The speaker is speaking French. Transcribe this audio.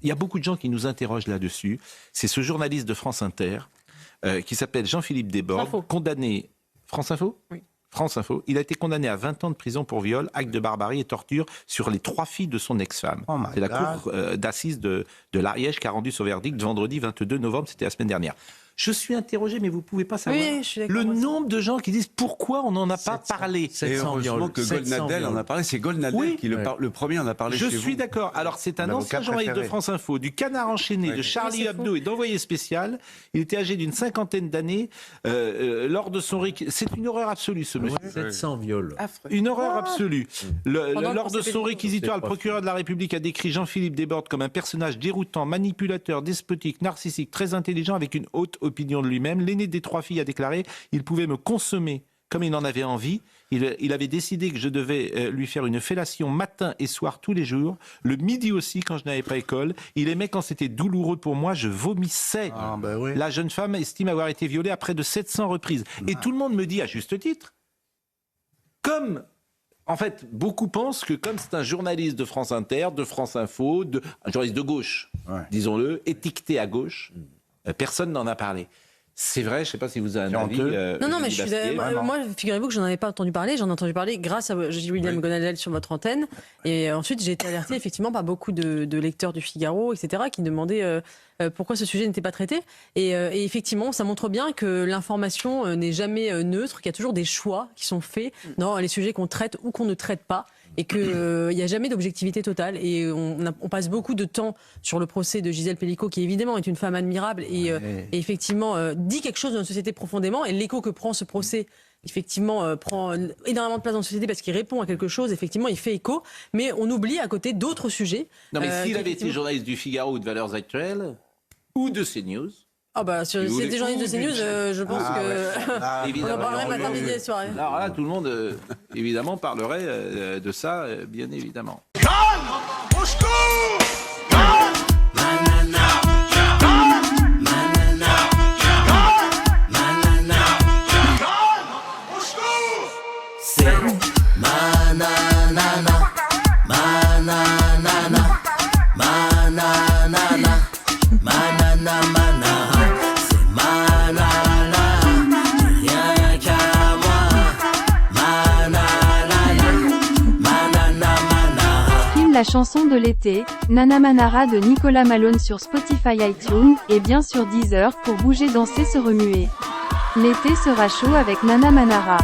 il y a beaucoup de gens qui nous interrogent là-dessus. C'est ce journaliste de France Inter qui s'appelle Jean-Philippe Desbordes, condamné... France Info ? Oui. France Info. Il a été condamné à 20 ans de prison pour viol, acte de barbarie et torture sur les 3 filles de son ex-femme. C'est la cour d'assises de l'Ariège qui a rendu son verdict vendredi 22 novembre, c'était la semaine dernière. Je suis interrogé, mais vous ne pouvez pas savoir le nombre de gens qui disent pourquoi on n'en a pas parlé. Et heureusement que Goldnadel en a parlé. C'est Goldnadel qui le premier en a parlé chez vous. Je suis d'accord. Alors c'est un ancien journaliste de France Info, du Canard enchaîné, de Charlie Hebdo et d'Envoyé spécial. Il était âgé d'une 50aine d'années. Lors de son c'est une horreur absolue ce monsieur. 700 viols. Une horreur absolue. Lors de son réquisitoire, le procureur de la République a décrit Jean-Philippe Desbordes comme un personnage déroutant, manipulateur, despotique, narcissique, très intelligent avec une haute opinion de lui-même. L'aîné des 3 filles a déclaré « Il pouvait me consommer comme il en avait envie. Il avait décidé que je devais lui faire une fellation matin et soir tous les jours. Le midi aussi quand je n'avais pas école. Il aimait quand c'était douloureux pour moi. Je vomissais. » La jeune femme estime avoir été violée à près de 700 reprises. Et tout le monde me dit à juste titre, en fait, beaucoup pensent que comme c'est un journaliste de France Inter, de France Info, un journaliste de gauche, disons-le, étiqueté à gauche, personne n'en a parlé. C'est vrai, je ne sais pas si vous avez un avis. Non, mais moi, figurez-vous que je n'en avais pas entendu parler. J'en ai entendu parler grâce à William Gonadel sur votre antenne. Et ensuite, j'ai été alertée effectivement par beaucoup de lecteurs du Figaro, etc., qui demandaient pourquoi ce sujet n'était pas traité. Et effectivement, ça montre bien que l'information n'est jamais neutre, qu'il y a toujours des choix qui sont faits dans les sujets qu'on traite ou qu'on ne traite pas. Et qu'il n'y a jamais d'objectivité totale. Et on passe beaucoup de temps sur le procès de Gisèle Pelicot, qui évidemment est une femme admirable et effectivement dit quelque chose de notre société profondément. Et l'écho que prend ce procès, effectivement, prend énormément de place dans la société parce qu'il répond à quelque chose. Effectivement, il fait écho. Mais on oublie à côté d'autres sujets. Non, mais s'il avait été journaliste du Figaro ou de Valeurs Actuelles ou de CNews... si c'était journaliste de CNews, je pense que on en parlerait matin, midi et soir. Alors là, tout le monde, évidemment, parlerait de ça, bien évidemment. La chanson de l'été, Nana Manara de Nicolas Malone sur Spotify, iTunes, et bien sûr Deezer pour bouger, danser, se remuer. L'été sera chaud avec Nana Manara.